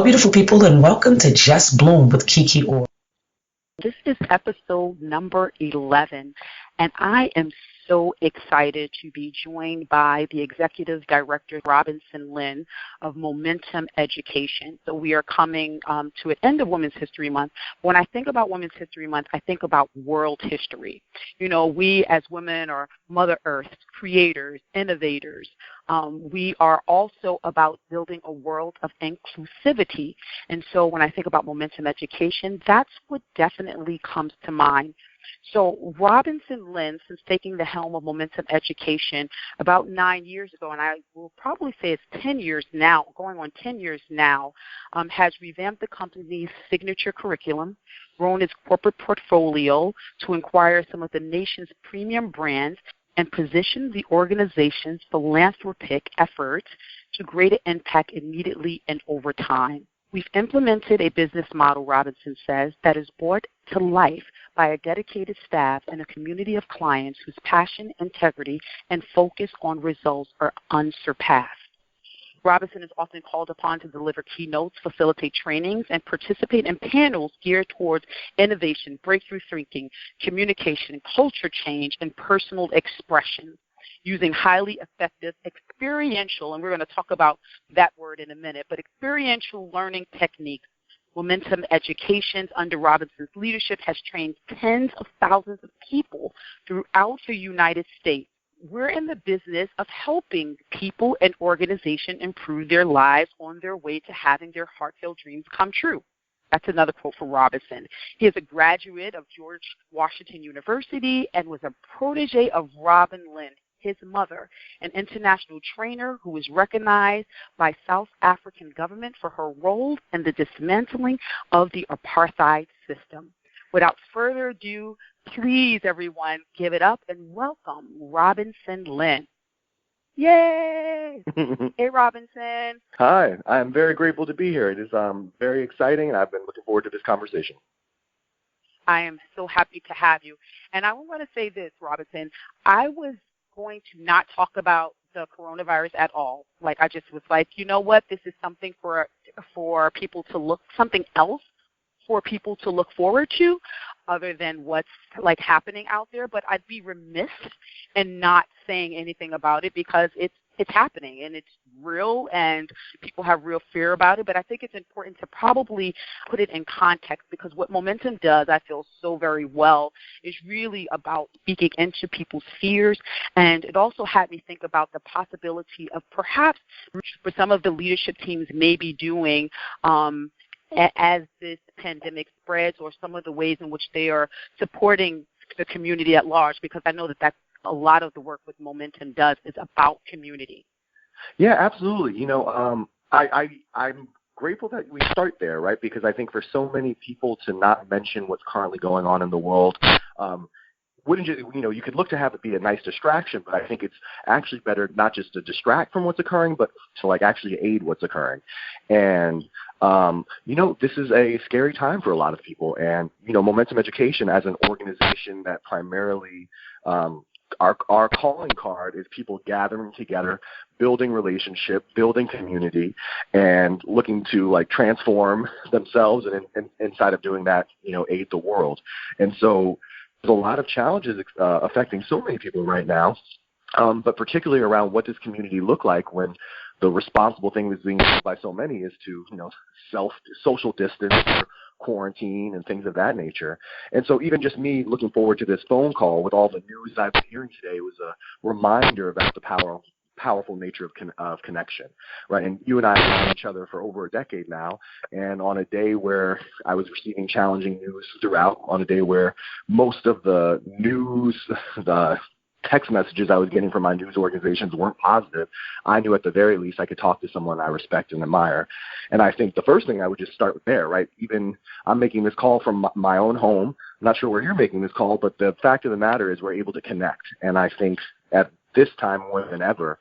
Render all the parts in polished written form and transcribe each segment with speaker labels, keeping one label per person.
Speaker 1: beautiful people, and welcome to Just Bloom with Kiki Orr.
Speaker 2: This is episode number 11, and I am so excited to be joined by the Executive Director, Robinson Lynn, of Momentum Education. So we are coming to an end of Women's History Month. When I think about Women's History Month, I think about world history. You know, we as women are Mother Earth, creators, innovators. We are also about building a world of inclusivity. And so when I think about Momentum Education, that's what definitely comes to mind. So Robinson Lynn, since taking the helm of Momentum Education about 9 years ago, and I will probably say it's 10 years now, going on 10 years now, has revamped the company's signature curriculum, grown its corporate portfolio to acquire some of the nation's premium brands, and position the organization's philanthropic efforts to greater impact immediately and over time. We've implemented a business model, Robinson says, that is brought to life by a dedicated staff and a community of clients whose passion, integrity, and focus on results are unsurpassed. Robinson is often called upon to deliver keynotes, facilitate trainings, and participate in panels geared towards innovation, breakthrough thinking, communication, culture change, and personal expression, using highly effective experiential, and we're going to talk about that word in a minute, but experiential learning techniques. Momentum Education, under Robinson's leadership, has trained tens of thousands of people throughout the United States. We're in the business of helping people and organizations improve their lives on their way to having their heartfelt dreams come true. That's another quote from Robinson. He is a graduate of George Washington University and was a protégé of Robin Lynn, his mother, an international trainer who was recognized by South African government for her role in the dismantling of the apartheid system. Without further ado, please, everyone, give it up and welcome Robinson Lynn. Yay! Hey, Robinson.
Speaker 3: Hi. I'm very grateful to be here. It is very exciting, and I've been looking forward to this conversation.
Speaker 2: I am so happy to have you. And I want to say this, Robinson. I was going to not talk about the coronavirus at all. Like, I just was like, you know what? This is something for people to look, something else for people to look forward to other than what's like happening out there, but I'd be remiss in not saying anything about it because it's happening and it's real and people have real fear about it. But I think it's important to probably put it in context because what Momentum does, I feel so very well, is really about speaking into people's fears. And it also had me think about the possibility of perhaps for some of the leadership teams may be doing as this pandemic spreads, or some of the ways in which they are supporting the community at large, because I know that that's a lot of the work with Momentum does is about community.
Speaker 3: Yeah, absolutely. You know, I'm grateful that we start there, right? Because I think for so many people to not mention what's currently going on in the world, wouldn't you could look to have it be a nice distraction, but I think it's actually better not just to distract from what's occurring, but to like actually aid what's occurring. And, this is a scary time for a lot of people. And, Momentum Education as an organization that primarily, our calling card is people gathering together, building relationship, building community, and looking to like transform themselves and inside of doing that, aid the world. And so, there's a lot of challenges affecting so many people right now, but particularly around what does community look like when the responsible thing that's being done by so many is to, social distance or quarantine and things of that nature. And so even just me looking forward to this phone call with all the news I've been hearing today was a reminder about the powerful nature of connection, right? And you and I have known each other for over a decade now, and on a day where I was receiving challenging news throughout, on a day where most of the news, the text messages I was getting from my news organizations weren't positive, I knew at the very least I could talk to someone I respect and admire. And I think the first thing I would just start with there, right? Even I'm making this call from my own home. I'm not sure where you're making this call, but the fact of the matter is we're able to connect. And I think at this time more than ever,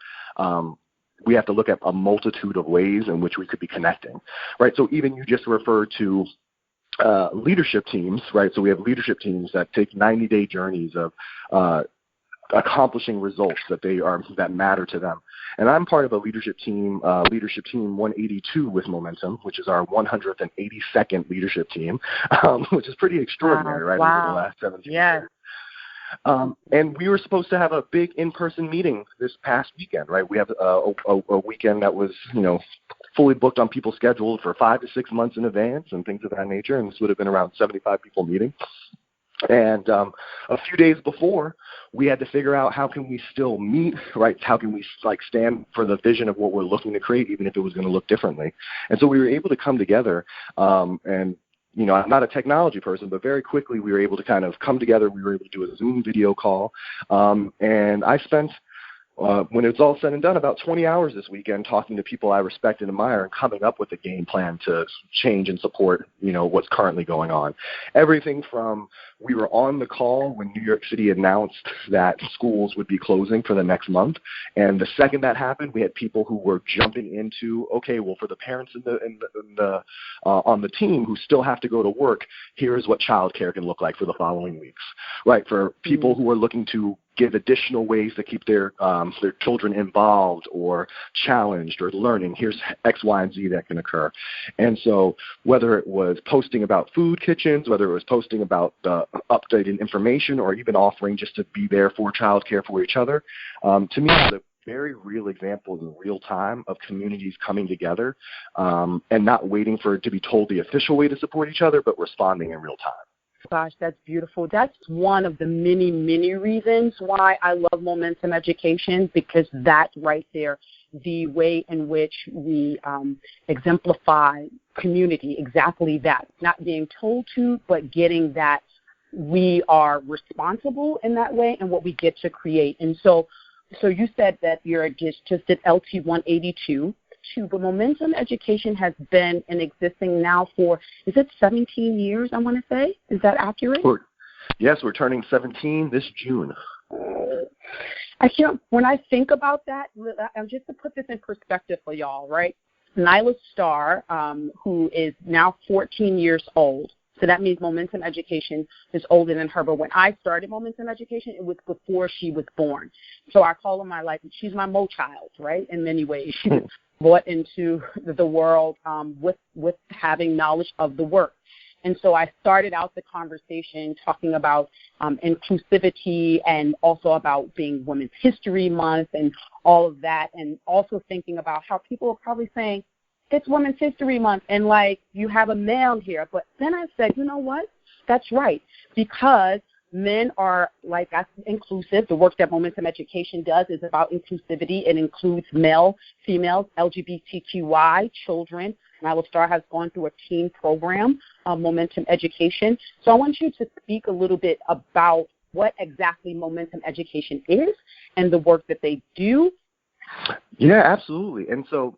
Speaker 3: we have to look at a multitude of ways in which we could be connecting, right? So even you just referred to leadership teams, right? So we have leadership teams that take 90-day journeys of accomplishing results that matter to them. And I'm part of a leadership team 182 with Momentum, which is our 182nd leadership team, which is pretty extraordinary, right?
Speaker 2: Wow.
Speaker 3: Over the last 17
Speaker 2: Yes.
Speaker 3: years. And we were supposed to have a big in-person meeting this past weekend, right? We have a weekend that was, fully booked on people's schedule for 5 to 6 months in advance and things of that nature. And this would have been around 75 people meeting. And a few days before, we had to figure out how can we still meet, right? How can we stand for the vision of what we're looking to create, even if it was going to look differently. And so we were able to come together and I'm not a technology person, but very quickly we were able to kind of come together. We were able to do a Zoom video call. And I spent, when it's all said and done, about 20 hours this weekend talking to people I respect and admire and coming up with a game plan to change and support, what's currently going on. Everything from we were on the call when New York City announced that schools would be closing for the next month. And the second that happened, we had people who were jumping into, okay, well, for the parents on the team who still have to go to work, here's what childcare can look like for the following weeks, right? For people who are looking to give additional ways to keep their children involved or challenged or learning, here's X, Y, and Z that can occur. And so whether it was posting about food kitchens, whether it was posting about updated information, or even offering just to be there for childcare for each other, to me, it's a very real example in real time of communities coming together and not waiting for it to be told the official way to support each other, but responding in real time.
Speaker 2: Gosh, that's beautiful. That's one of the many, many reasons why I love Momentum Education, because that right there, the way in which we exemplify community, exactly that, not being told to, but getting that we are responsible in that way and what we get to create. And so you said that you're just at LT 182. But Momentum Education has been in existing now for, is it 17 years, I want to say? Is that accurate?
Speaker 3: Yes, we're turning 17 this June.
Speaker 2: When I think about that, just to put this in perspective for y'all, right? Nyla Starr, who is now 14 years old, so that means Momentum Education is older than her. But when I started Momentum Education, it was before she was born. So I call her she's my Mo child, right, in many ways. She was brought into the world with having knowledge of the work. And so I started out the conversation talking about inclusivity and also about being Women's History Month and all of that, and also thinking about how people are probably saying, it's Women's History Month, and you have a male here. But then I said, you know what? That's right, because men are that's inclusive. The work that Momentum Education does is about inclusivity. It includes male, females, LGBTQI, children. Nyla Starr has gone through a teen program, Momentum Education. So I want you to speak a little bit about what exactly Momentum Education is and the work that they do.
Speaker 3: Yeah, absolutely. And so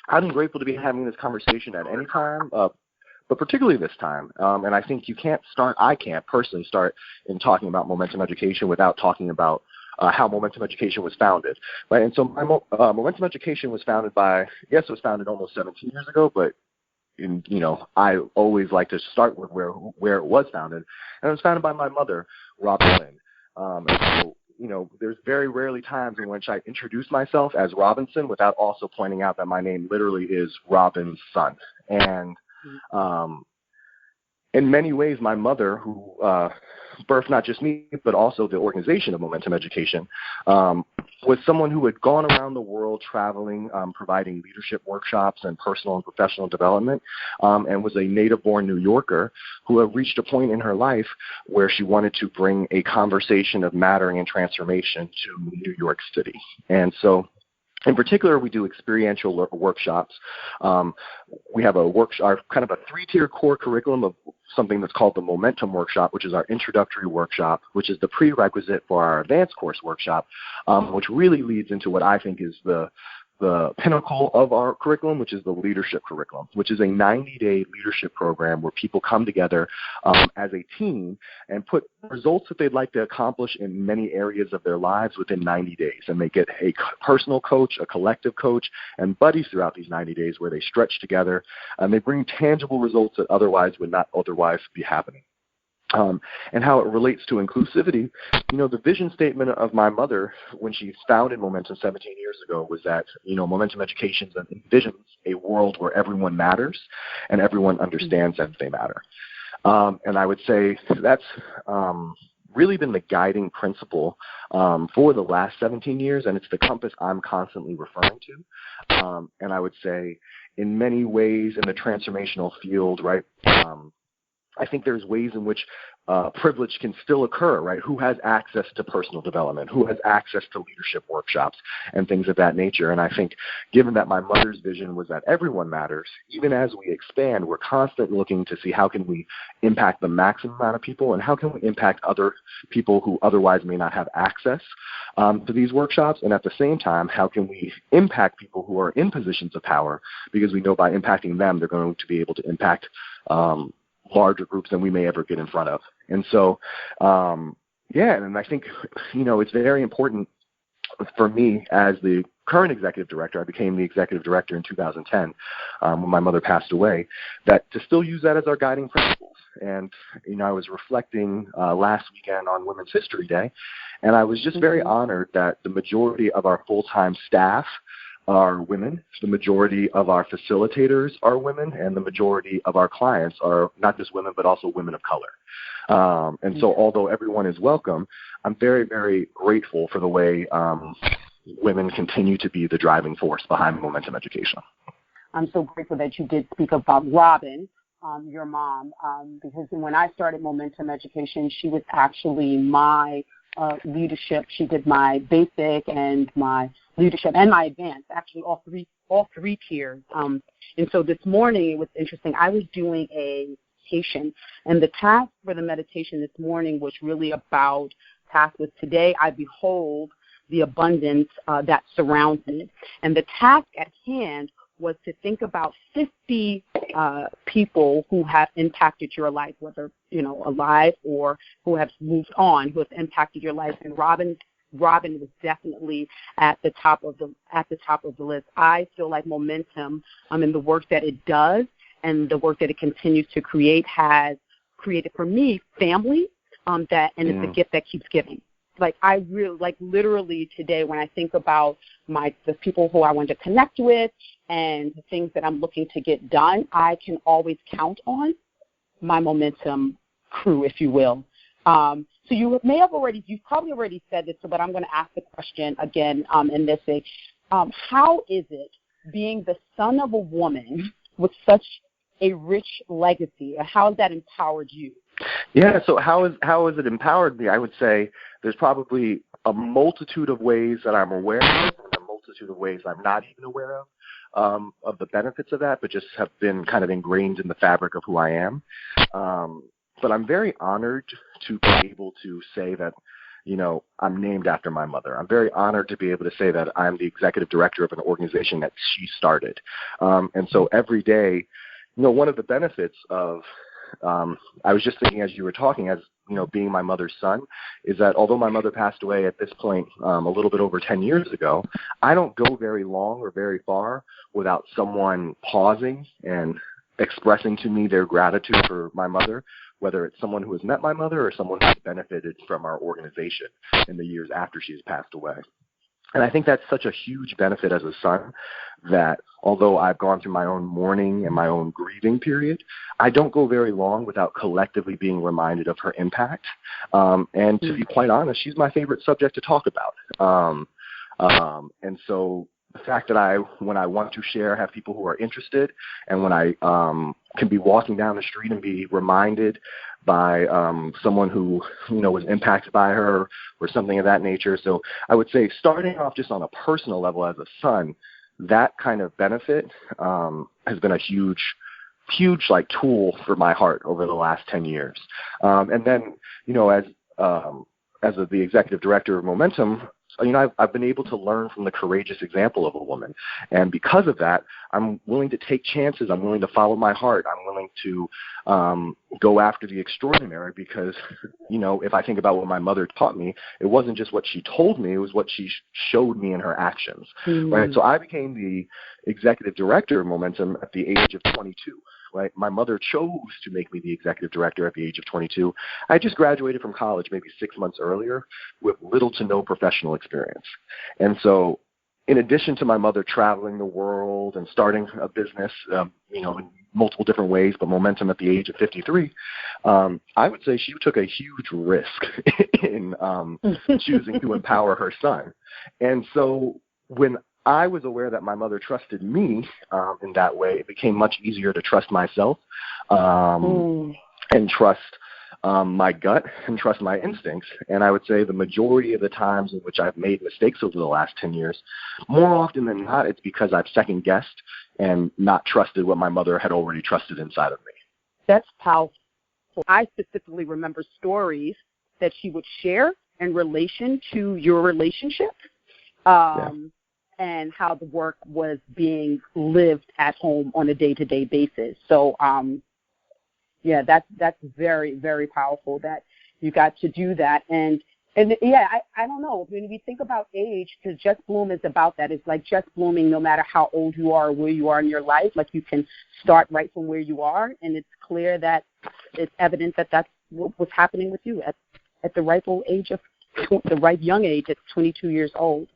Speaker 3: I'm grateful to be having this conversation at any time, but particularly this time. And I think I can't personally start in talking about Momentum Education without talking about how Momentum Education was founded. Right? And so Momentum Education was founded it was founded almost 17 years ago, but I always like to start with where it was founded. And it was founded by my mother, Robin Lynn. And so, there's very rarely times in which I introduce myself as Robinson without also pointing out that my name literally is Robin's son. And in many ways, my mother, who birthed not just me, but also the organization of Momentum Education, was someone who had gone around the world traveling, providing leadership workshops and personal and professional development, and was a native-born New Yorker who had reached a point in her life where she wanted to bring a conversation of mattering and transformation to New York City. And so, in particular, we do experiential workshops. We have our kind of a three-tier core curriculum of something that's called the Momentum Workshop, which is our introductory workshop, which is the prerequisite for our advanced course workshop, which really leads into what I think is the pinnacle of our curriculum, which is the leadership curriculum, which is a 90-day leadership program where people come together as a team and put results that they'd like to accomplish in many areas of their lives within 90 days. And they get a personal coach, a collective coach, and buddies throughout these 90 days where they stretch together and they bring tangible results that otherwise would not otherwise be happening. And how it relates to inclusivity, the vision statement of my mother when she founded Momentum 17 years ago was that, Momentum Education envisions a world where everyone matters and everyone understands that they matter. And I would say that's really been the guiding principle for the last 17 years, and it's the compass I'm constantly referring to. And I would say in many ways in the transformational field, right, I think there's ways in which privilege can still occur, right? Who has access to personal development? Who has access to leadership workshops and things of that nature? And I think given that my mother's vision was that everyone matters, even as we expand, we're constantly looking to see how can we impact the maximum amount of people and how can we impact other people who otherwise may not have access to these workshops. And at the same time, how can we impact people who are in positions of power, because we know by impacting them, they're going to be able to impact larger groups than we may ever get in front of. And so, and I think, it's very important for me as the current executive director. I became the executive director in 2010 when my mother passed away, that to still use that as our guiding principles. And, I was reflecting last weekend on Women's History Day, and I was just very honored that the majority of our full-time staff are women, the majority of our facilitators are women, and the majority of our clients are not just women, but also women of color. And so although everyone is welcome, I'm very, very grateful for the way women continue to be the driving force behind Momentum Education.
Speaker 2: I'm so grateful that you did speak about Robin, your mom, because when I started Momentum Education, she was actually my leadership. She did my basic and my leadership and my advanced, actually all three tiers. And so this morning it was interesting. I was doing a meditation, and the task for the meditation this morning was really about task with today I behold the abundance that surrounds me. And the task at hand was to think about 50 people who have impacted your life, whether alive or who have moved on, who have impacted your life. And Robin was definitely at the top of the list. I feel like Momentum, and the work that it does and the work that it continues to create has created for me family. And it's a gift that keeps giving. I really, literally today when I think about the people who I want to connect with and the things that I'm looking to get done, I can always count on my Momentum crew, if you will. So you've probably already said this, but I'm going to ask the question again in this way. How is it being the son of a woman with such a rich legacy? How has that empowered you?
Speaker 3: Yeah, so how has it empowered me? I would say there's probably a multitude of ways that I'm aware of and a multitude of ways I'm not even aware of the benefits of that, but just have been kind of ingrained in the fabric of who I am. But I'm very honored to be able to say that, I'm named after my mother. I'm very honored to be able to say that I'm the executive director of an organization that she started. And so every day, one of the benefits of I was just thinking as you were talking, as being my mother's son, is that although my mother passed away at this point a little bit over 10 years ago, I don't go very long or very far without someone pausing and expressing to me their gratitude for my mother, whether it's someone who has met my mother or someone who has benefited from our organization in the years after she has passed away. And I think that's such a huge benefit as a son that although I've gone through my own mourning and my own grieving period, I don't go very long without collectively being reminded of her impact. And to be quite honest, she's my favorite subject to talk about. And so the fact that when I want to share, have people who are interested, and when I can be walking down the street and be reminded by someone who was impacted by her or something of that nature. So I would say starting off just on a personal level as a son, that kind of benefit has been a huge tool for my heart over the last 10 years. And then, as the executive director of Momentum, I've been able to learn from the courageous example of a woman. And because of that, I'm willing to take chances. I'm willing to follow my heart. I'm willing to go after the extraordinary because, if I think about what my mother taught me, it wasn't just what she told me, it was what she showed me in her actions. Mm-hmm. Right? So I became the executive director of Momentum at the age of 22. right? My mother chose to make me the executive director at the age of 22. I just graduated from college maybe 6 months earlier with little to no professional experience. And so in addition to my mother traveling the world and starting a business, in multiple different ways, but momentum at the age of 53, I would say she took a huge risk in choosing to empower her son. And so when I was aware that my mother trusted me in that way, it became much easier to trust myself and trust my gut and trust my instincts. And I would say the majority of the times in which I've made mistakes over the last 10 years, more often than not, it's because I've second-guessed and not trusted what my mother had already trusted inside of me.
Speaker 2: That's powerful. I specifically remember stories that she would share in relation to your relationship and how the work was being lived at home on a day-to-day basis. So, that's very, very powerful that you got to do that. And I don't know. When we think about age, because Just Bloom is about that. It's like just blooming no matter how old you are or where you are in your life. Like you can start right from where you are, and it's clear that it's evident that that's what was happening with you at the ripe old age of the ripe young age at 22 years old.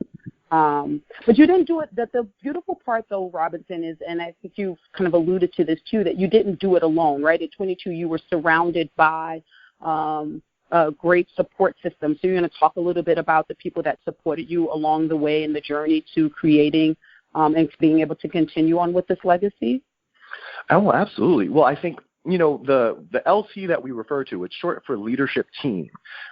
Speaker 2: But you didn't do it. The beautiful part, though, Robinson, is, and I think you kind of alluded to this, too, that you didn't do it alone, right? At 22, you were surrounded by a great support system. So you're going to talk a little bit about the people that supported you along the way in the journey to creating and being able to continue on with this legacy?
Speaker 3: Oh, absolutely. Well, I think, the LT that we refer to, it's short for leadership team,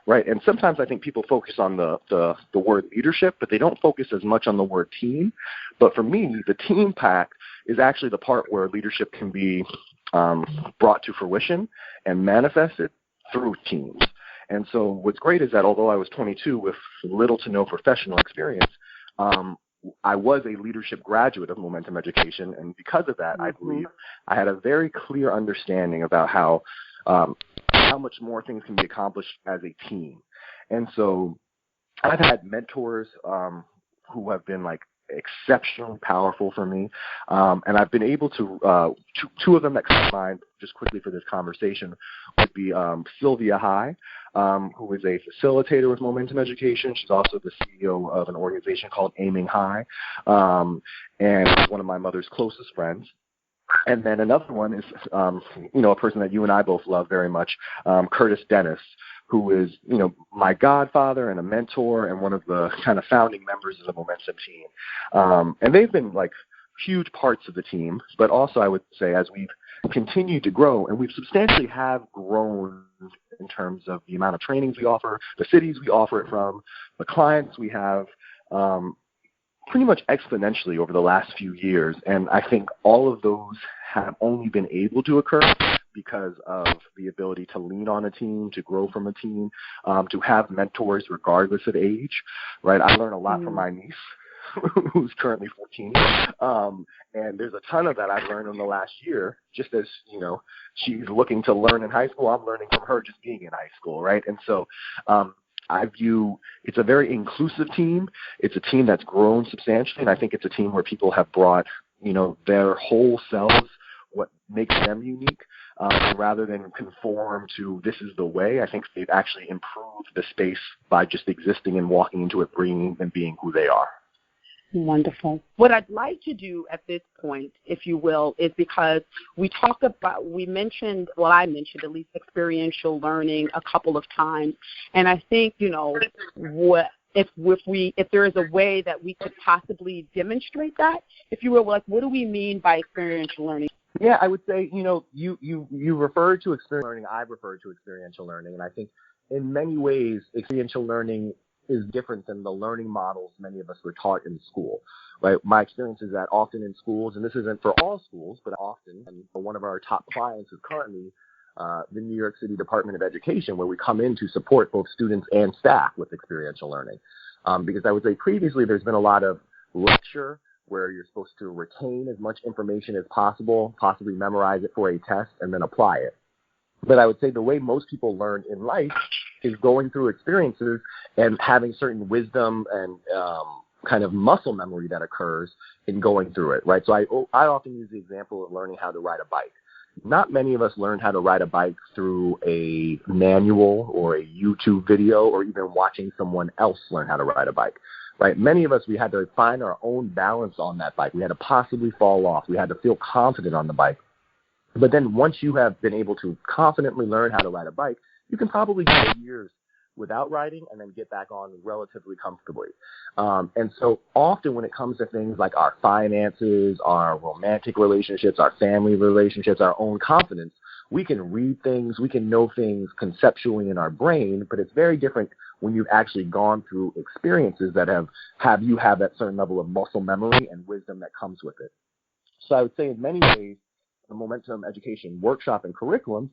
Speaker 3: right? And sometimes I think people focus on the word leadership, but they don't focus as much on the word team. But for me, the team pact is actually the part where leadership can be brought to fruition and manifested through teams. And so what's great is that although I was 22 with little to no professional experience, I was a leadership graduate of Momentum Education, and because of that, I believe I had a very clear understanding about how much more things can be accomplished as a team. And so I've had mentors who have been like exceptionally powerful for me, and I've been able to two of them that come to mind just quickly for this conversation would be Sylvia High, who is a facilitator with Momentum Education. She's also the CEO of an organization called Aiming High, and is one of my mother's closest friends. And then another one is, a person that you and I both love very much, Curtis Dennis, who is, my godfather and a mentor and one of the kind of founding members of the Momentum team. And they've been like huge parts of the team, but also I would say as we've continued to grow, and we've substantially have grown in terms of the amount of trainings we offer, the cities we offer it from, the clients we have, pretty much exponentially over the last few years. And I think all of those have only been able to occur because of the ability to lean on a team, to grow from a team, to have mentors regardless of age, right? I learn a lot from my niece, who's currently 14. And there's a ton of that I've learned in the last year, just as, she's looking to learn in high school. I'm learning from her just being in high school, right? And so I view it's a very inclusive team. It's a team that's grown substantially, and I think it's a team where people have brought, their whole selves, what makes them unique, rather than conform to this is the way. I think they've actually improved the space by just existing and walking into it, bringing and being who they are.
Speaker 2: Wonderful. What I'd like to do at this point, if you will, is because I mentioned at least experiential learning a couple of times, and I think, if there is a way that we could possibly demonstrate that, if you will, like what do we mean by experiential learning?
Speaker 3: Yeah, I would say, you referred to experiential learning, I referred to experiential learning, and I think in many ways experiential learning is different than the learning models many of us were taught in school, right? My experience is that often in schools, and this isn't for all schools, but often, and one of our top clients is currently the New York City Department of Education, where we come in to support both students and staff with experiential learning. Because I would say previously there's been a lot of lecture where you're supposed to retain as much information as possible, possibly memorize it for a test, and then apply it. But I would say the way most people learn in life is going through experiences and having certain wisdom and kind of muscle memory that occurs in going through it, right? So I often use the example of learning how to ride a bike. not many of us learned how to ride a bike through a manual or a YouTube video or even watching someone else learn how to ride a bike, right? Many of us, we had to find our own balance on that bike. We had to possibly fall off. We had to feel confident on the bike. But then once you have been able to confidently learn how to ride a bike, you can probably go years without riding and then get back on relatively comfortably. And so often when it comes to things like our finances, our romantic relationships, our family relationships, our own confidence, we can read things, we can know things conceptually in our brain, but it's very different when you've actually gone through experiences that have you have that certain level of muscle memory and wisdom that comes with it. So I would say in many ways, the Momentum Education workshop and curriculum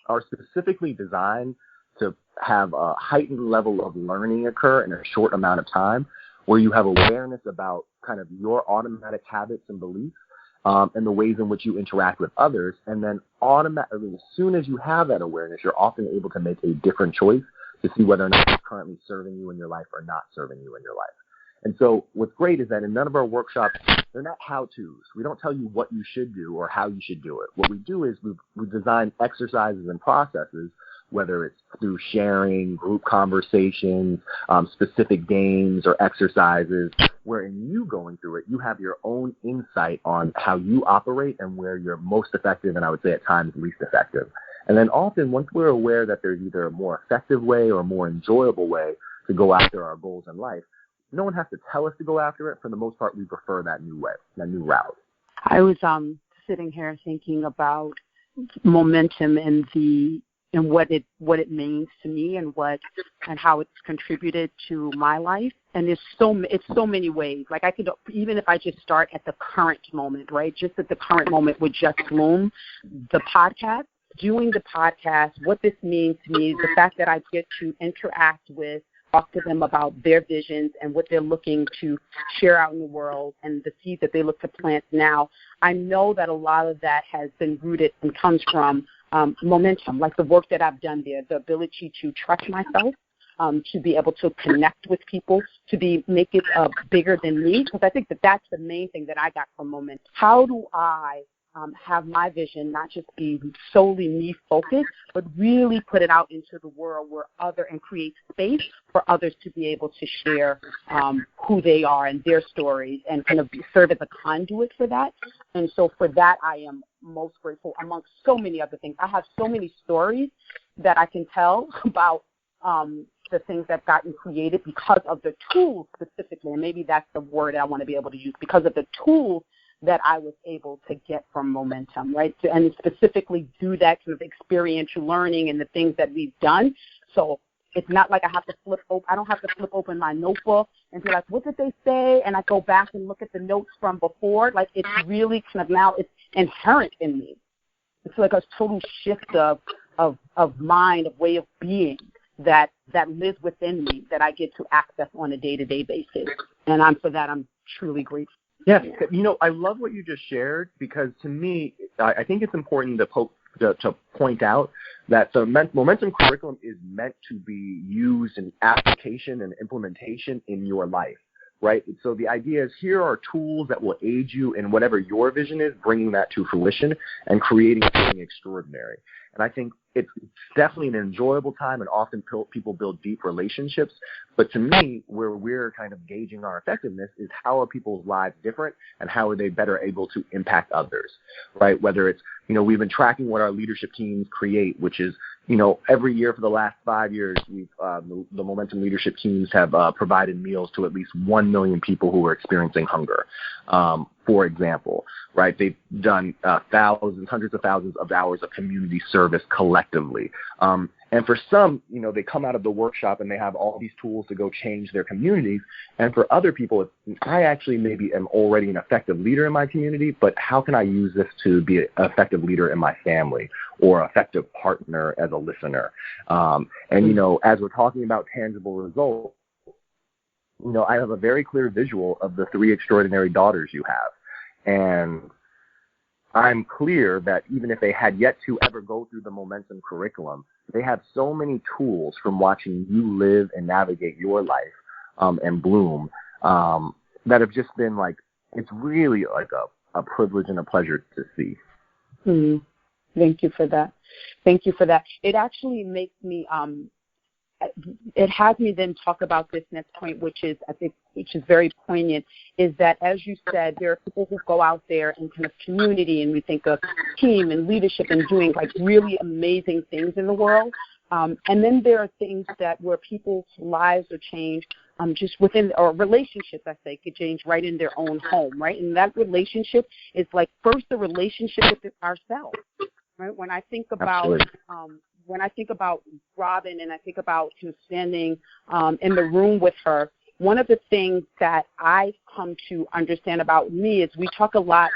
Speaker 3: are specifically designed to have a heightened level of learning occur in a short amount of time, where you have awareness about kind of your automatic habits and beliefs and the ways in which you interact with others. And then automatically, as soon as you have that awareness, you're often able to make a different choice to see whether or not it's currently serving you in your life or not serving you in your life. And so what's great is that in none of our workshops, they're not how-tos. We don't tell you what you should do or how you should do it. What we do is we design exercises and processes, whether it's through sharing, group conversations, specific games or exercises, where in you going through it, you have your own insight on how you operate and where you're most effective and I would say at times least effective. And then often once we're aware that there's either a more effective way or a more enjoyable way to go after our goals in life, no one has to tell us to go after it. For the most part, we prefer that new way, that new route.
Speaker 2: I was sitting here thinking about momentum and what it means to me and how it's contributed to my life. And it's so many ways. Like I could, even if I just start at the current moment, right? Just at the current moment with Just Bloom, the podcast, doing the podcast, what this means to me is the fact that I get to interact with, talk to them about their visions and what they're looking to share out in the world and the seed that they look to plant now. I know that a lot of that has been rooted and comes from momentum, like the work that I've done there, the ability to trust myself, to be able to connect with people, to make it bigger than me, because I think that's the main thing that I got from momentum. How do I have my vision not just be solely me focused, but really put it out into the world and create space for others to be able to share who they are and their stories and kind of serve as a conduit for that. And so for that, I am most grateful amongst so many other things. I have so many stories that I can tell about the things that have gotten created because of the tools specifically, and maybe that's the word I want to be able to use, because of the tools that I was able to get from momentum, right? And specifically do that sort of experiential learning and the things that we've done. So it's not like I don't have to flip open my notebook and be like, what did they say? And I go back and look at the notes from before. Like it's really kind of now it's inherent in me. It's like a total shift of mind, of way of being that lives within me that I get to access on a day-to-day basis. And for that, I'm truly grateful.
Speaker 3: Yes, I love what you just shared, because to me, I think it's important to point out that the momentum curriculum is meant to be used in application and implementation in your life, right? So the idea is here are tools that will aid you in whatever your vision is, bringing that to fruition and creating something extraordinary. And I think it's definitely an enjoyable time, and often people build deep relationships. But to me, where we're kind of gauging our effectiveness is how are people's lives different and how are they better able to impact others, right? Whether it's, we've been tracking what our leadership teams create, which is, every year for the last 5 years, the Momentum leadership teams have provided meals to at least 1 million people who are experiencing hunger, for example, right? They've done hundreds of thousands of hours of community service collectively. And for some, they come out of the workshop and they have all these tools to go change their communities. And for other people, I actually maybe am already an effective leader in my community, but how can I use this to be an effective leader in my family or effective partner as a listener? As we're talking about tangible results, I have a very clear visual of the 3 extraordinary daughters you have. And I'm clear that even if they had yet to ever go through the momentum curriculum, they have so many tools from watching you live and navigate your life and bloom that have just been like, it's really like a privilege and a pleasure to see.
Speaker 2: Mm. Thank you for that. Thank you for that. It actually makes me, it has me then talk about this next point, which is, I think, which is very poignant, is that, as you said, there are people who go out there in kind of community, and we think of team and leadership and doing like really amazing things in the world. And then there are things that where people's lives are changed just within, or relationships, I say, could change right in their own home, right? And that relationship is like first the relationship with ourselves, right? When I think about Robin, and I think about standing in the room with her, one of the things that I've come to understand about me is we talk a lot.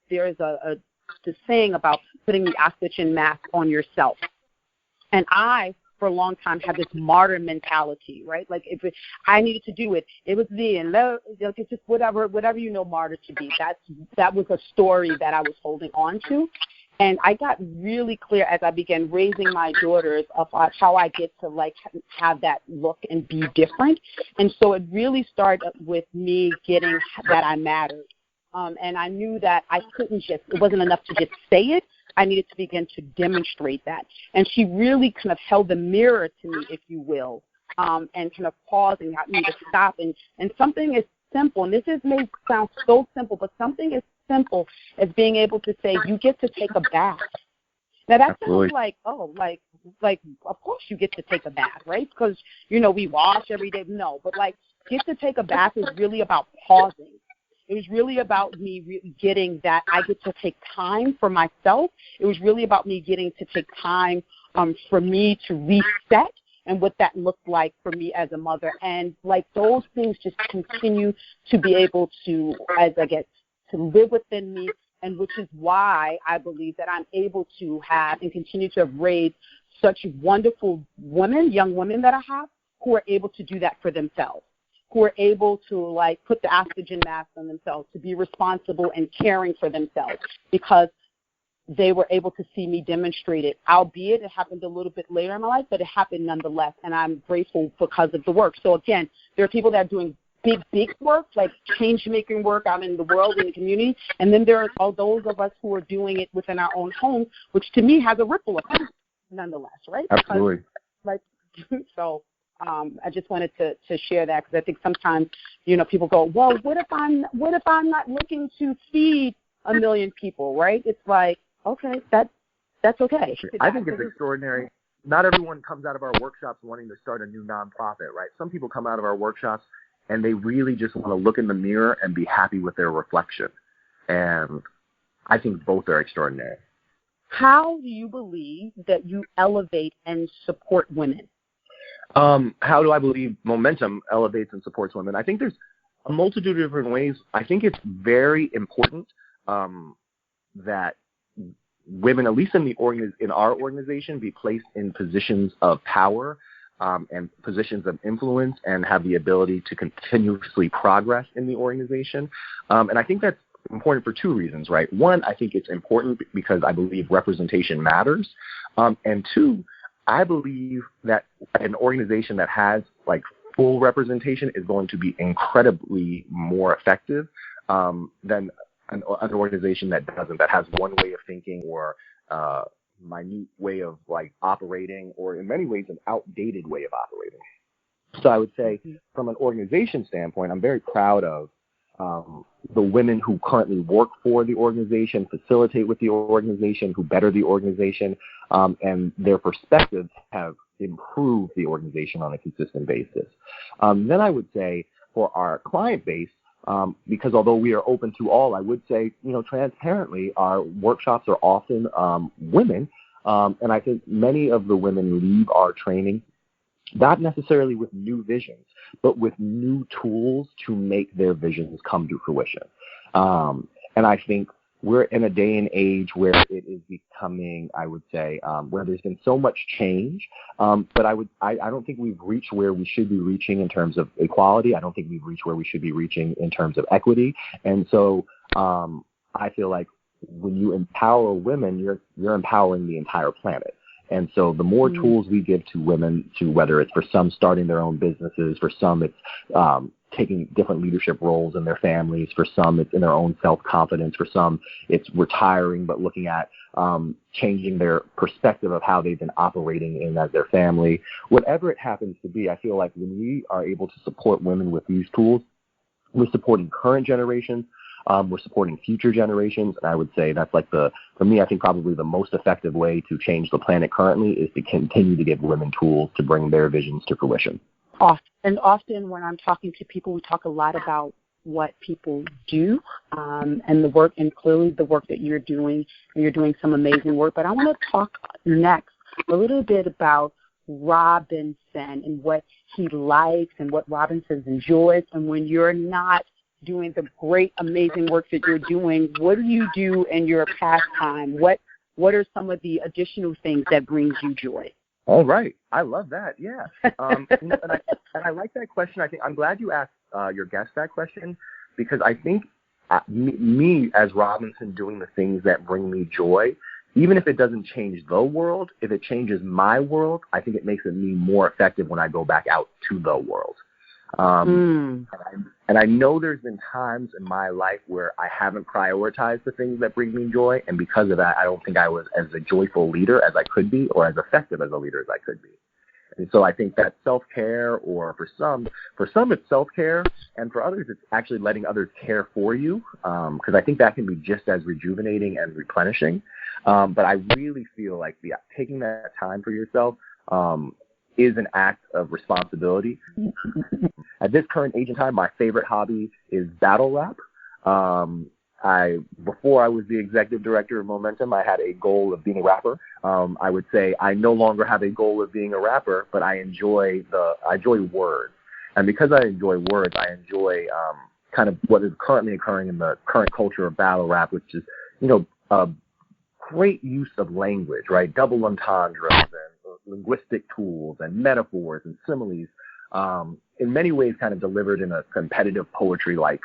Speaker 2: There is a saying about putting the oxygen mask on yourself. And I, for a long time, had this martyr mentality, right? Like if I needed to do it, it was me, and it's just whatever martyr to be. That was a story that I was holding on to. And I got really clear as I began raising my daughters of how I get to like have that look and be different. And so it really started with me getting that I mattered. And I knew that I couldn't it wasn't enough to just say it. I needed to begin to demonstrate that. And she really kind of held the mirror to me, if you will, and kind of paused and got me to stop. And something as simple, and may sound so simple, but something as simple as being able to say, you get to take a bath. Now that sounds like, of course you get to take a bath, right? Because, we wash every day. No, but like get to take a bath is really about pausing. It was really about me getting that I get to take time for myself. It was really about me getting to take time for me to reset and what that looked like for me as a mother. And like those things just continue to be able to, as I get to live within me, and which is why I believe that I'm able to have and continue to have raised such wonderful women, young women that I have, who are able to do that for themselves, who are able to like put the oxygen mask on themselves, to be responsible and caring for themselves, because they were able to see me demonstrate it. Albeit it happened a little bit later in my life, but it happened nonetheless, and I'm grateful because of the work. So again, there are people that are doing big work, like change-making work out in the world, in the community, and then there are all those of us who are doing it within our own homes, which to me has a ripple effect nonetheless, right?
Speaker 3: Absolutely.
Speaker 2: So I just wanted to share that, because I think sometimes, people go, well, what if I'm not looking to feed 1 million people, right? It's like, okay, that's okay.
Speaker 3: I think it's extraordinary. Not everyone comes out of our workshops wanting to start a new nonprofit, right? Some people come out of our workshops and they really just want to look in the mirror and be happy with their reflection. And I think both are extraordinary.
Speaker 2: How do you believe that you elevate and support women?
Speaker 3: How do I believe momentum elevates and supports women? I think there's a multitude of different ways. I think it's very important that women, at least in our organization, be placed in positions of power and positions of influence, and have the ability to continuously progress in the organization. And I think that's important for two reasons, right? One, I think it's important because I believe representation matters. And two, I believe that an organization that has like full representation is going to be incredibly more effective than an organization that doesn't, that has one way of thinking or minute way of like operating, or in many ways an outdated way of operating. So I would say from an organization standpoint, I'm very proud of the women who currently work for the organization, facilitate with the organization, who better the organization, and their perspectives have improved the organization on a consistent basis. Then I would say for our client base, because although we are open to all, I would say, transparently, our workshops are often women, and I think many of the women leave our training not necessarily with new visions, but with new tools to make their visions come to fruition. And I think we're in a day and age where it is becoming, I would say, where there's been so much change, but I don't think we've reached where we should be reaching in terms of equality. I don't think we've reached where we should be reaching in terms of equity. And so I feel like when you empower women, you're empowering the entire planet. And so the more tools we give to women, to whether it's for some starting their own businesses, for some it's taking different leadership roles in their families. For some, it's in their own self-confidence. For some, it's retiring but looking at changing their perspective of how they've been operating in as their family. Whatever it happens to be, I feel like when we are able to support women with these tools, we're supporting current generations, we're supporting future generations, and I would say that's like for me, I think probably the most effective way to change the planet currently is to continue to give women tools to bring their visions to fruition.
Speaker 2: Often when I'm talking to people, we talk a lot about what people do and the work, and clearly the work that you're doing. You're doing some amazing work, but I want to talk next a little bit about Robinson and what he likes and what Robinson enjoys. And when you're not doing the great, amazing work that you're doing, what do you do in your pastime? What are some of the additional things that brings you joy?
Speaker 3: All right. I love that. Yeah. And I like that question. I think I'm glad you asked your guest that question, because I think me as Robinson doing the things that bring me joy, even if it doesn't change the world, if it changes my world, I think it makes me more effective when I go back out to the world. And I know there's been times in my life where I haven't prioritized the things that bring me joy, and because of that, I don't think I was as a joyful leader as I could be, or as effective as a leader as I could be. And so I think that self-care, or for some it's self-care, and for others it's actually letting others care for you, because I think that can be just as rejuvenating and replenishing. But I really feel like taking that time for yourself is an act of responsibility. At this current age in time, my favorite hobby is battle rap. Before I was the executive director of Momentum, I had a goal of being a rapper. I would say I no longer have a goal of being a rapper, but I enjoy words. And because I enjoy words, I enjoy kind of what is currently occurring in the current culture of battle rap, which is, great use of language, right? Double entendres and linguistic tools and metaphors and similes, in many ways kind of delivered in a competitive poetry-like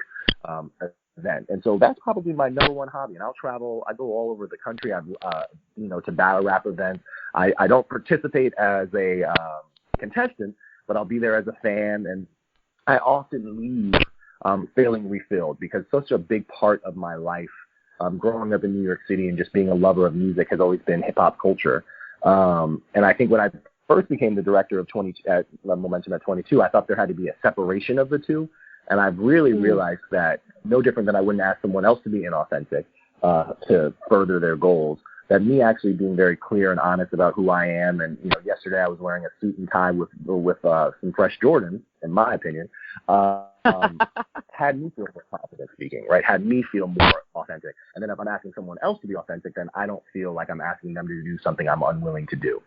Speaker 3: event. And so that's probably my number one hobby. And I go all over the country, to battle rap events. I don't participate as a contestant, but I'll be there as a fan. And I often leave feeling refilled, because such a big part of my life, growing up in New York City and just being a lover of music, has always been hip-hop culture. And I think when I first became the director of at Momentum at 22, I thought there had to be a separation of the two. And I've really realized that, no different than I wouldn't ask someone else to be inauthentic to further their goals, that me actually being very clear and honest about who I am. And, yesterday I was wearing a suit and tie with some fresh Jordans, in my opinion, had me feel more confident speaking, right? Had me feel more authentic. And then if I'm asking someone else to be authentic, then I don't feel like I'm asking them to do something I'm unwilling to do.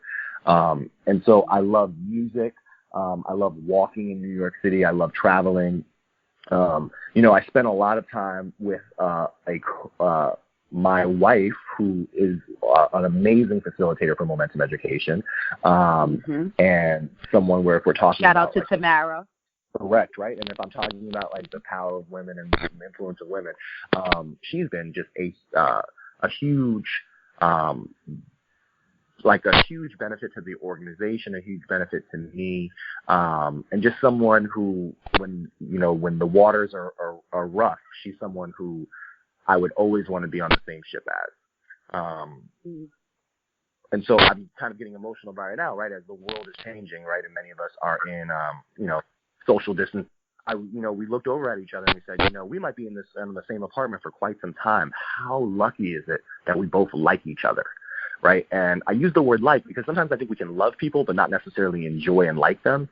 Speaker 3: And so I love music. I love walking in New York City. I love traveling. I spent a lot of time with my wife, who is an amazing facilitator for Momentum Education, and someone where if we're talking
Speaker 2: shout out to Tamara.
Speaker 3: Correct, right? And if I'm talking about like the power of women and the influence of women, she's been just a huge benefit to the organization, a huge benefit to me, and just someone who, when the waters are rough, she's someone who I would always want to be on the same ship as. And so I'm kind of getting emotional about it now, right? As the world is changing, right, and many of us are in, social distance. We looked over at each other and we said, we might be in the same apartment for quite some time. How lucky is it that we both like each other, right? And I use the word like because sometimes I think we can love people but not necessarily enjoy and like them.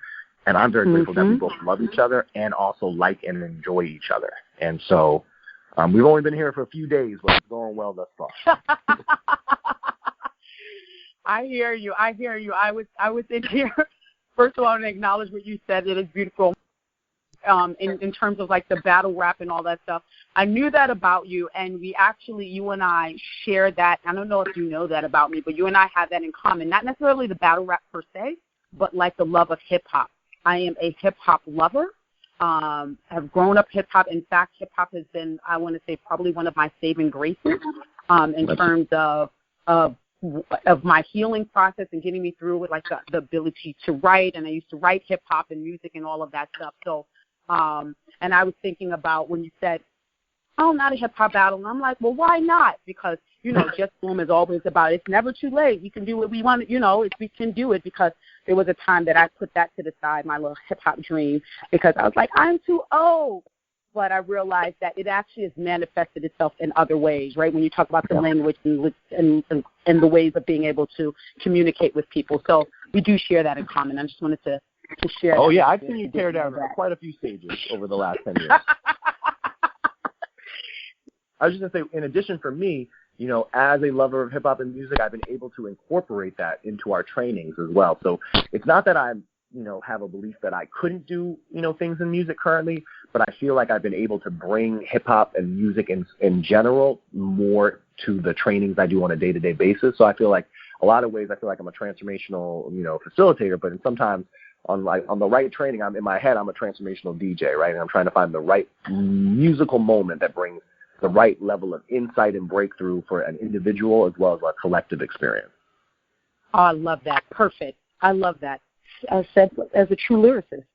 Speaker 3: And I'm very grateful that we both love each other and also like and enjoy each other. And so we've only been here for a few days, but it's going well thus far.
Speaker 2: I hear you. I was in here. First of all, I want to acknowledge what you said. It is beautiful. In terms of like the battle rap and all that stuff. I knew that about you, and you and I share that. I don't know if you know that about me, but you and I have that in common. Not necessarily the battle rap per se, but like the love of hip-hop. I am a hip-hop lover. Have grown up hip-hop. In fact, hip-hop has been, I want to say, probably one of my saving graces in terms of my healing process and getting me through with like the ability to write. And I used to write hip-hop and music and all of that stuff. So And I was thinking about when you said, oh, not a hip-hop battle. And I'm like, well, why not? Because, Just Bloom is always about it's never too late. We can do what we want, we can do it, because there was a time that I put that to the side, my little hip-hop dream, because I was like, I'm too old. But I realized that it actually has manifested itself in other ways, right? When you talk about the language and the ways of being able to communicate with people. So we do share that in common. I just wanted to share that.
Speaker 3: Oh, yeah, I've seen you tear down quite a few stages over the last 10 years. I was just going to say, in addition for me, as a lover of hip-hop and music, I've been able to incorporate that into our trainings as well. So it's not that I'm, have a belief that I couldn't do, things in music currently, but I feel like I've been able to bring hip-hop and music in general more to the trainings I do on a day-to-day basis. So I feel like a lot of ways, I feel like I'm a transformational, facilitator, but sometimes on the right training, I'm in my head, I'm a transformational DJ, right? And I'm trying to find the right musical moment that brings the right level of insight and breakthrough for an individual as well as a collective experience.
Speaker 2: Oh, I love that. Perfect. I love that. I said as a true lyricist.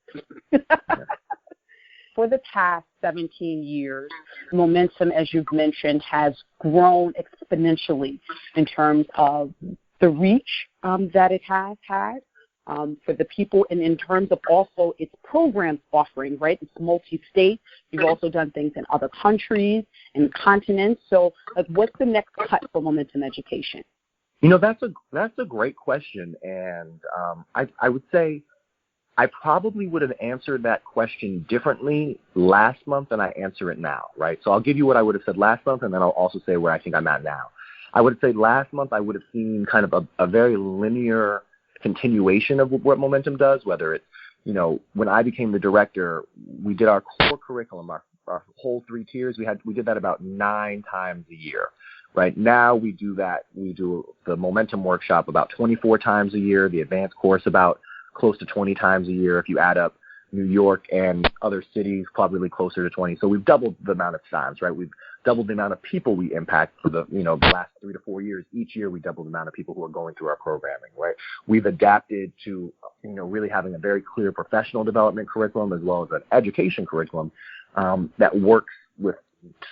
Speaker 2: For the past 17 years, momentum, as you've mentioned, has grown exponentially in terms of the reach that it has had for the people, and in terms of also its programs offering, right? It's multi-state. You've also done things in other countries and continents. So, what's the next cut for Momentum Education?
Speaker 3: That's a great question, and I would say I probably would have answered that question differently last month than I answer it now, right? So I'll give you what I would have said last month, and then I'll also say where I think I'm at now. I would say last month I would have seen kind of a very linear continuation of what Momentum does, whether it's, when I became the director, we did our core curriculum, our whole 3 tiers. We did that about 9 times a year. Right now we do the Momentum workshop about 24 times a year, the advanced course about close to 20 times a year. If you add up New York and other cities, probably closer to 20. So we've doubled the amount of times, right? We've doubled the amount of people we impact for the last 3 to 4 years. Each year we double the amount of people who are going through our programming, right? We've adapted to, really having a very clear professional development curriculum as well as an education curriculum that works with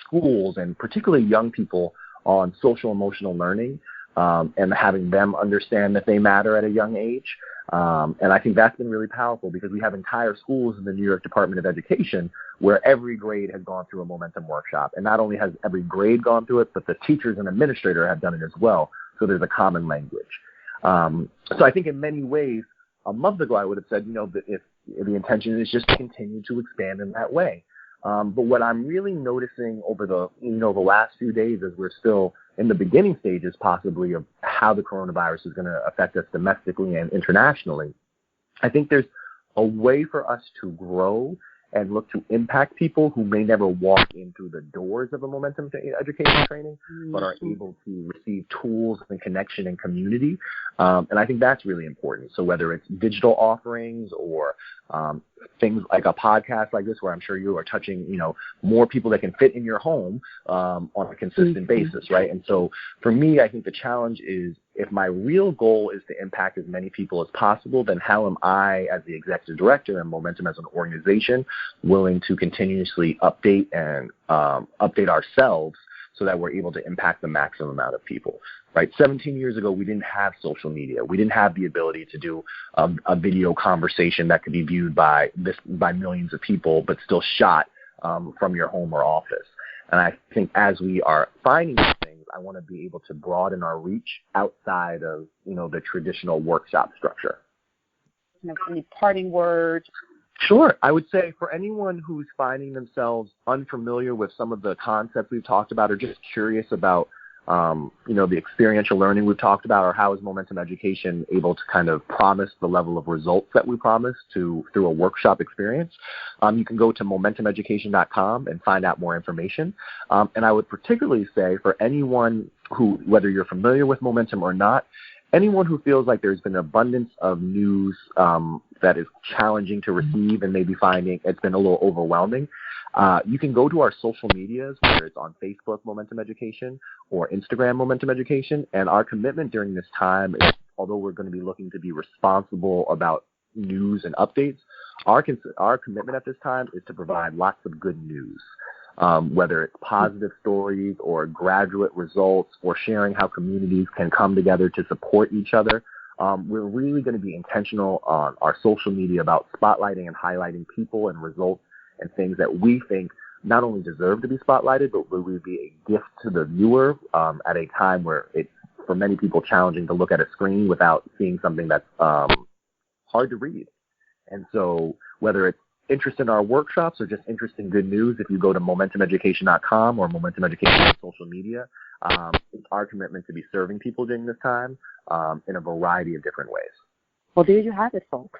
Speaker 3: schools and particularly young people on social emotional learning and having them understand that they matter at a young age. And I think that's been really powerful because we have entire schools in the New York Department of Education where every grade has gone through a Momentum workshop. And not only has every grade gone through it, but the teachers and administrator have done it as well. So there's a common language. So I think in many ways, a month ago I would have said, that if the intention is just to continue to expand in that way. But what I'm really noticing over the last few days as we're still in the beginning stages possibly of how the coronavirus is going to affect us domestically and internationally, I think there's a way for us to grow and look to impact people who may never walk in through the doors of a Momentum education training, but are able to receive tools and connection and community. And I think that's really important. So whether it's digital offerings or things like a podcast like this, where I'm sure you are touching, more people that can fit in your home on a consistent basis, right? And so for me, I think the challenge is, if my real goal is to impact as many people as possible, then how am I, as the executive director and Momentum as an organization, willing to continuously update and update ourselves so that we're able to impact the maximum amount of people, right? 17 years ago, we didn't have social media. We didn't have the ability to do a video conversation that could be viewed by millions of people, but still shot from your home or office. And I think as we are finding these things, I want to be able to broaden our reach outside of, the traditional workshop structure.
Speaker 2: Any parting words?
Speaker 3: Sure. I would say for anyone who's finding themselves unfamiliar with some of the concepts we've talked about or just curious about, the experiential learning we've talked about, or how is Momentum Education able to kind of promise the level of results that we promise through a workshop experience, you can go to momentumeducation.com and find out more information. And I would particularly say for anyone who, whether you're familiar with Momentum or not, anyone who feels like there's been an abundance of news that is challenging to receive and maybe finding it's been a little overwhelming, you can go to our social medias, whether it's on Facebook, Momentum Education, or Instagram, Momentum Education. And our commitment during this time is, although we're going to be looking to be responsible about news and updates. Our commitment at this time is to provide lots of good news, whether it's positive stories or graduate results or sharing how communities can come together to support each other. We're really going to be intentional on our social media about spotlighting and highlighting people and results and things that we think not only deserve to be spotlighted, but will be a gift to the viewer at a time where it's, for many people, challenging to look at a screen without seeing something that's hard to read. And so whether it's interest in our workshops or just interest in good news, if you go to momentumeducation.com or Momentum Education on social media, it's our commitment to be serving people during this time in a variety of different ways.
Speaker 2: Well, there you have it, folks.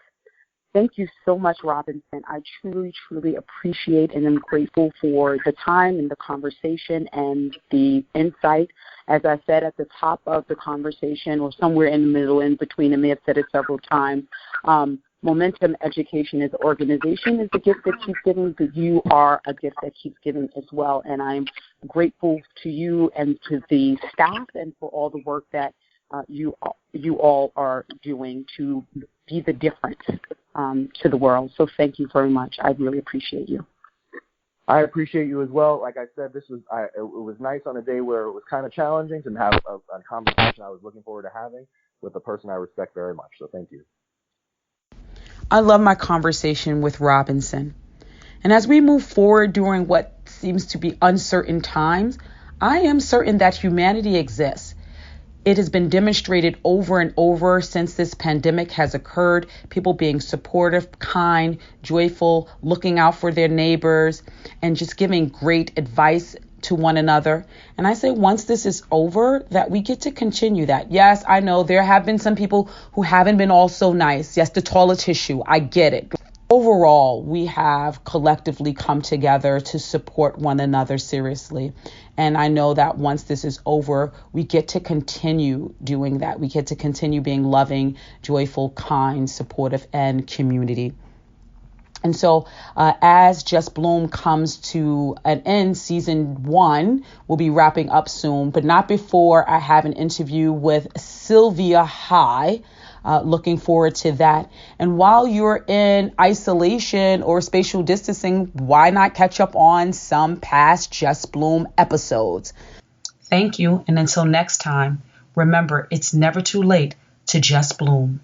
Speaker 2: Thank you so much, Robinson. I truly, truly appreciate and am grateful for the time and the conversation and the insight. As I said at the top of the conversation, or somewhere in the middle, in between, I may have said it several times, Momentum Education as an organization is a gift that keeps giving, but you are a gift that keeps giving as well. And I'm grateful to you and to the staff and for all the work that you all are doing to be the difference to the world. So thank you very much. I really appreciate you.
Speaker 3: I appreciate you as well. Like I said, it was nice on a day where it was kind of challenging to have a conversation I was looking forward to having with a person I respect very much. So thank you.
Speaker 1: I love my conversation with Robinson. And as we move forward during what seems to be uncertain times, I am certain that humanity exists. It has been demonstrated over and over since this pandemic has occurred, people being supportive, kind, joyful, looking out for their neighbors, and just giving great advice to one another. And I say once this is over, that we get to continue that. Yes, I know there have been some people who haven't been all so nice. Yes, the toilet tissue, I get it. Overall, we have collectively come together to support one another seriously. And I know that once this is over, we get to continue doing that. We get to continue being loving, joyful, kind, supportive, and community. And so as Just Bloom comes to an end, season 1 will be wrapping up soon, but not before I have an interview with Sylvia High. Looking forward to that. And while you're in isolation or spatial distancing, why not catch up on some past Just Bloom episodes? Thank you. And until next time, remember, it's never too late to just bloom.